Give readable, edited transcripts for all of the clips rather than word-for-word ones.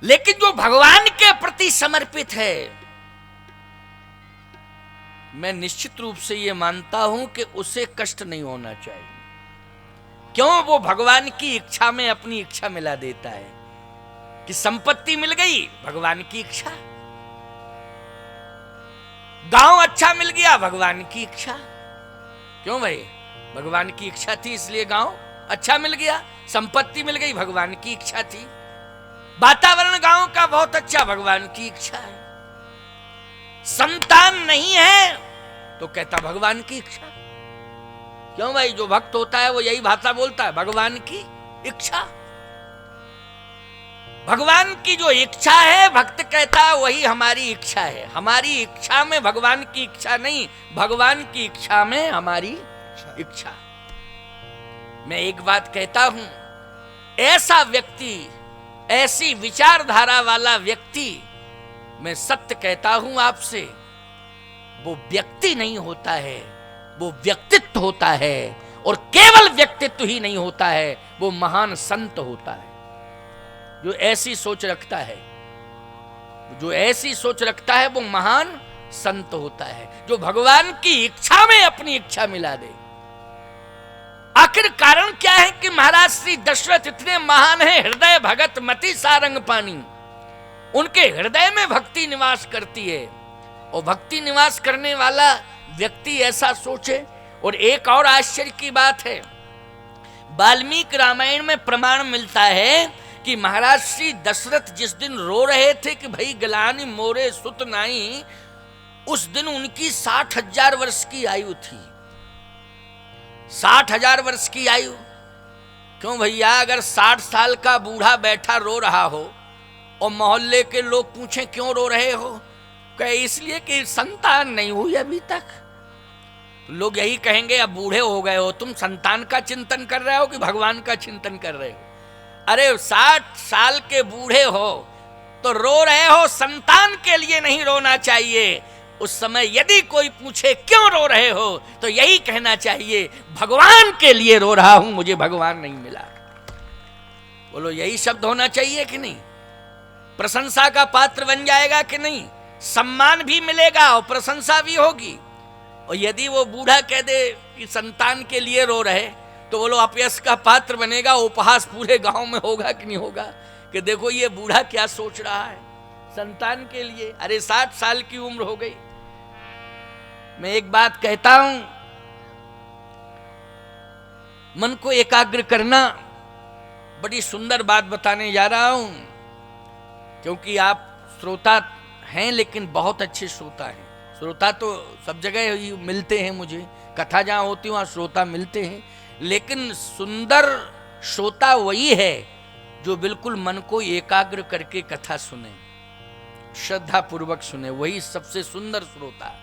लेकिन जो भगवान के प्रति समर्पित है, मैं निश्चित रूप से यह मानता हूं कि उसे कष्ट नहीं होना चाहिए। क्यों? वो भगवान की इच्छा में अपनी इच्छा मिला देता है कि संपत्ति मिल गई, भगवान की इच्छा। गांव अच्छा मिल गया, भगवान की इच्छा। क्यों भाई? भगवान की इच्छा थी इसलिए गांव अच्छा मिल गया। संपत्ति मिल गई, भगवान की इच्छा थी। वातावरण गांव का बहुत अच्छा, भगवान की इच्छा है। संतान नहीं है तो कहता भगवान की इच्छा। क्यों भाई? जो भक्त होता है वो यही भाषा बोलता है, भगवान की इच्छा। भगवान की जो इच्छा है, भक्त कहता है वही हमारी इच्छा है। हमारी इच्छा में भगवान की इच्छा नहीं, भगवान की इच्छा में हमारी इच्छा। मैं एक बात कहता हूं, ऐसा व्यक्ति, ऐसी विचारधारा वाला व्यक्ति, मैं सत्य कहता हूं आपसे, वो व्यक्ति नहीं होता है, वो व्यक्तित्व होता है। और केवल व्यक्तित्व ही नहीं होता है, वो महान संत होता है। जो ऐसी सोच रखता है, जो ऐसी सोच रखता है, वो महान संत होता है, जो भगवान की इच्छा में अपनी इच्छा मिला दे। आखिर कारण क्या है कि महाराज श्री दशरथ इतने महान हैं? हृदय भगत मति सारंग पानी। उनके हृदय में भक्ति निवास करती है, और भक्ति निवास करने वाला व्यक्ति ऐसा सोचे। और एक और आश्चर्य की बात है, वाल्मीकि रामायण में प्रमाण मिलता है कि महाराज श्री दशरथ जिस दिन रो रहे थे कि भाई गलानी मोरे सुत नाई, उस दिन उनकी 60,000 वर्ष की आयु थी। 60,000 वर्ष की आयु। क्यों भैया? अगर 60 साल का बूढ़ा बैठा रो रहा हो और मोहल्ले के लोग पूछें क्यों रो रहे हो, कहे इसलिए कि संतान नहीं हुई अभी तक। तो लोग यही कहेंगे अब बूढ़े हो गए हो, तुम संतान का चिंतन कर रहे हो कि भगवान का चिंतन कर रहे हो? अरे 60 साल के बूढ़े हो तो रो रहे हो, संतान के लिए नहीं रोना चाहिए। उस समय यदि कोई पूछे क्यों रो रहे हो, तो यही कहना चाहिए भगवान के लिए रो रहा हूं, मुझे भगवान नहीं मिला। बोलो, यही शब्द होना चाहिए कि नहीं? प्रशंसा का पात्र बन जाएगा कि नहीं? सम्मान भी मिलेगा और प्रशंसा भी होगी। और यदि वो बूढ़ा कह दे कि संतान के लिए रो रहे, तो बोलो अपयश का पात्र बनेगा, उपहास पूरे गांव में होगा कि नहीं होगा कि देखो ये बूढ़ा क्या सोच रहा है संतान के लिए। अरे 60 साल की उम्र हो गई। मैं एक बात कहता हूं, मन को एकाग्र करना, बड़ी सुंदर बात बताने जा रहा हूं, क्योंकि आप श्रोता हैं लेकिन बहुत अच्छे श्रोता हैं। श्रोता तो सब जगह ही मिलते हैं, मुझे कथा जहां होती वहां श्रोता मिलते हैं, लेकिन सुंदर श्रोता वही है जो बिल्कुल मन को एकाग्र करके कथा सुने, श्रद्धा पूर्वक सुने, वही सबसे सुंदर श्रोता।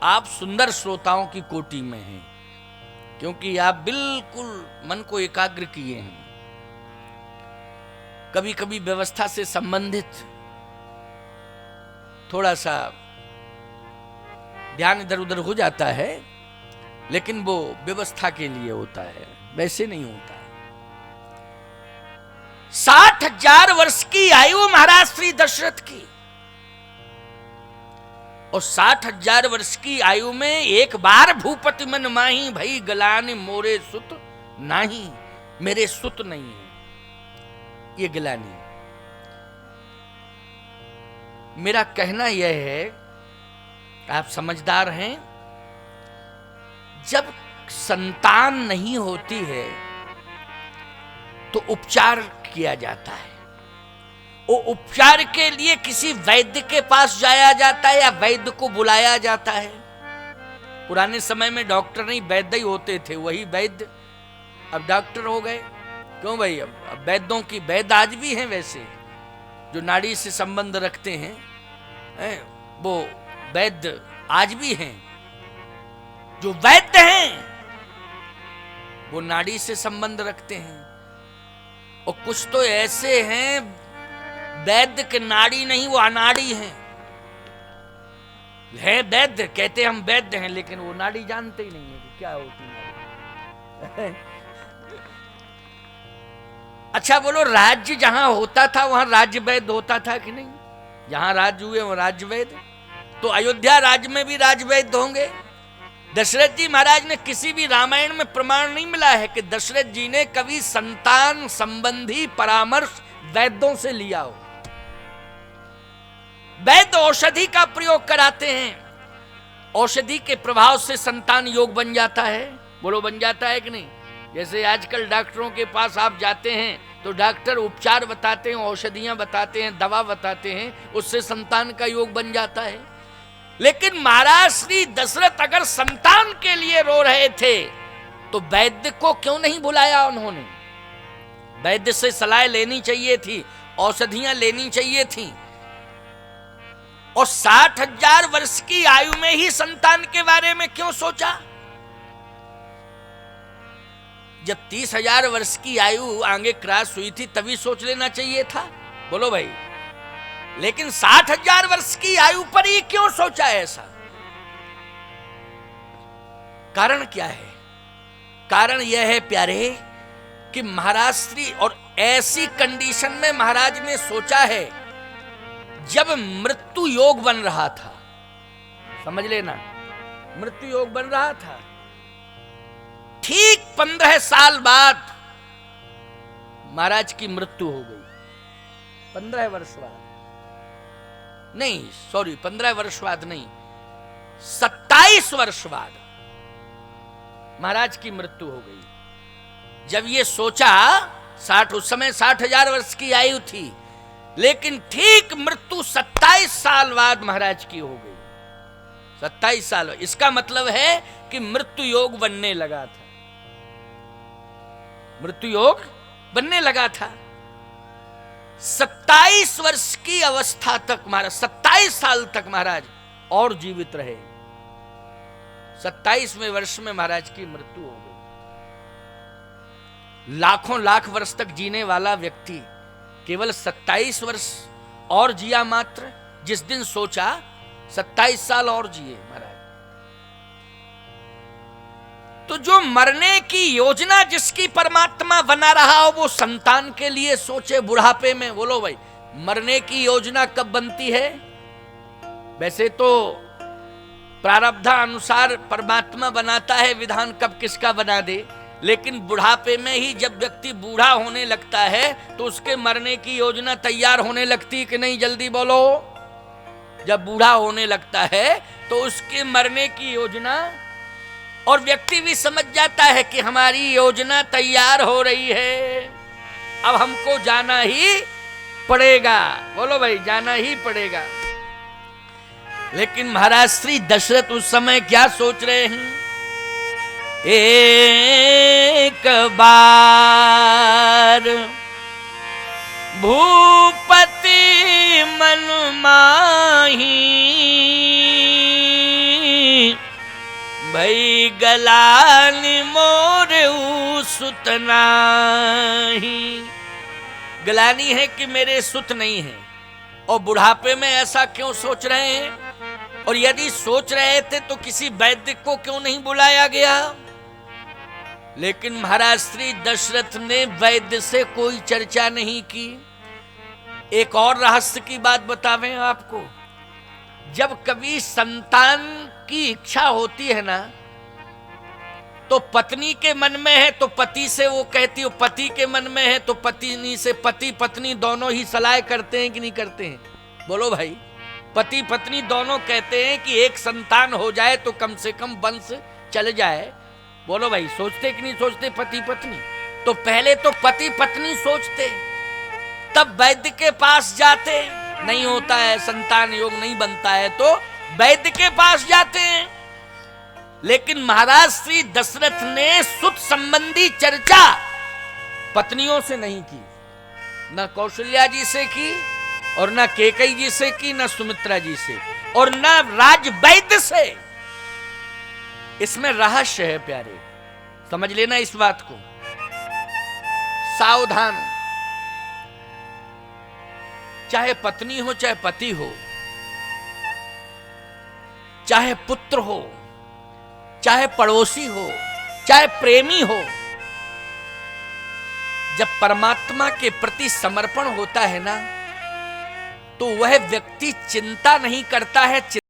आप सुंदर श्रोताओं की कोटि में हैं, क्योंकि आप बिल्कुल मन को एकाग्र किए हैं। कभी कभी व्यवस्था से संबंधित थोड़ा सा ध्यान इधर उधर हो जाता है, लेकिन वो व्यवस्था के लिए होता है, वैसे नहीं होता है। 60,000 वर्ष की आयु महाराज श्री दशरथ की, और 60,000 वर्ष की आयु में एक बार भूपति मन माही, भई गलान मोरे सुत नाही, मेरे सुत नहीं है ये गिलानी। मेरा कहना यह है, आप समझदार हैं, जब संतान नहीं होती है तो उपचार किया जाता है। वो उपचार के लिए किसी वैद्य के पास जाया जाता है या वैद्य को बुलाया जाता है। पुराने समय में डॉक्टर नहीं वैद्य ही होते थे, वही वैद्य अब डॉक्टर हो गए। क्यों भाई? अब वैद्यों की वैद्य आज भी हैं, वैसे जो नाड़ी से संबंध रखते हैं, वो वैद्य आज भी हैं। जो वैद्य हैं वो नाड़ी से संबंध रखते हैं, और कुछ तो ऐसे हैं वैद्य के नाड़ी नहीं, वो अनाड़ी हैं। है वैद्य, कहते हम वैद्य हैं, लेकिन वो नाड़ी जानते ही नहीं है कि क्या होती है। अच्छा बोलो, राज्य जहां होता था वहां राज्य वैद्य होता था कि नहीं? जहां राज्य हुए वहां राज्य वैद्य, तो अयोध्या राज्य में भी राज्य वैद्य होंगे। दशरथ जी महाराज ने किसी भी रामायण में प्रमाण नहीं मिला है कि दशरथ जी ने कभी संतान संबंधी परामर्श वैद्यों से लिया हो। वैद्य औषधि का प्रयोग कराते हैं, औषधि के प्रभाव से संतान योग बन जाता है। बोलो, बन जाता है कि नहीं? जैसे आजकल डॉक्टरों के पास आप जाते हैं तो डॉक्टर उपचार बताते हैं, औषधियां बताते हैं, दवा बताते हैं, उससे संतान का योग बन जाता है। लेकिन महाराज श्री दशरथ अगर संतान के लिए रो रहे थे तो वैद्य को क्यों नहीं बुलाया उन्होंने? वैद्य से सलाह लेनी चाहिए थी, औषधियां लेनी चाहिए थी। और 60,000 वर्ष की आयु में ही संतान के बारे में क्यों सोचा? जब 30,000 वर्ष की आयु आगे क्रॉस हुई थी तभी सोच लेना चाहिए था। बोलो भाई, लेकिन 60,000 वर्ष की आयु पर ही क्यों सोचा ऐसा? कारण क्या है? कारण यह है प्यारे कि महाराज श्री, और ऐसी कंडीशन में महाराज ने सोचा है जब मृत्यु योग बन रहा था। समझ लेना, मृत्यु योग बन रहा था। ठीक 15 साल बाद महाराज की मृत्यु हो गई। 15 वर्ष बाद नहीं, सॉरी, 15 वर्ष बाद नहीं, 27 वर्ष बाद महाराज की मृत्यु हो गई। जब ये सोचा, 60, उस समय 60,000 वर्ष की आयु थी, लेकिन ठीक मृत्यु 27 साल बाद महाराज की हो गई। 27 साल, इसका मतलब है कि मृत्यु योग बनने लगा था। मृत्यु योग बनने लगा था। 27 वर्ष की अवस्था तक महाराज, 27 साल तक महाराज और जीवित रहे। 27वें वर्ष में महाराज की मृत्यु हो गई। लाखों लाख वर्ष तक जीने वाला व्यक्ति केवल 27 वर्ष और जिया मात्र। जिस दिन सोचा 27 साल और जिए महाराज। तो जो मरने की योजना जिसकी परमात्मा बना रहा हो वो संतान के लिए सोचे बुढ़ापे में। बोलो भाई, मरने की योजना कब बनती है? वैसे तो प्रारब्ध अनुसार परमात्मा बनाता है विधान कब किसका बना दे, लेकिन बुढ़ापे में ही जब व्यक्ति बूढ़ा होने लगता है तो उसके मरने की योजना तैयार होने लगती कि नहीं? जल्दी बोलो। जब बूढ़ा होने लगता है तो उसके मरने की योजना, और व्यक्ति भी समझ जाता है कि हमारी योजना तैयार हो रही है, अब हमको जाना ही पड़ेगा। बोलो भाई, जाना ही पड़ेगा। लेकिन महाराज श्री दशरथ उस समय क्या सोच रहे हैं? एक बार भूपति मन माही, भई गलानी मोर सुत नाही। गलानी है कि मेरे सुत नहीं है। और बुढ़ापे में ऐसा क्यों सोच रहे हैं? और यदि सोच रहे थे तो किसी वैद्य को क्यों नहीं बुलाया गया? लेकिन महाराज श्री दशरथ ने वैद्य से कोई चर्चा नहीं की। एक और रहस्य की बात बतावें आपको। जब कभी संतान की इच्छा होती है ना, तो पत्नी के मन में है तो पति से वो कहती हो, पति के मन में है तो पत्नी से, पति पत्नी दोनों ही सलाह करते हैं कि नहीं करते हैं? बोलो भाई, पति पत्नी दोनों कहते हैं कि एक संतान हो जाए तो कम से कम वंश चल जाए। बोलो भाई, सोचते कि नहीं सोचते पति पत्नी? तो पहले तो पति पत्नी सोचते, तब वैद्य के पास जाते। नहीं होता है, संतान योग नहीं बनता है तो वैद्य के पास जाते हैं। लेकिन महाराज श्री दशरथ ने सुत संबंधी चर्चा पत्नियों से नहीं की, न कौशल्या जी से की, और न कैकेयी जी से की, न सुमित्रा जी से, और न राज वैद्य से। इसमें रहस्य है प्यारे, समझ लेना इस बात को। सावधान, चाहे पत्नी हो, चाहे पति हो, चाहे पुत्र हो, चाहे पड़ोसी हो, चाहे प्रेमी हो, जब परमात्मा के प्रति समर्पण होता है ना, तो वह व्यक्ति चिंता नहीं करता है।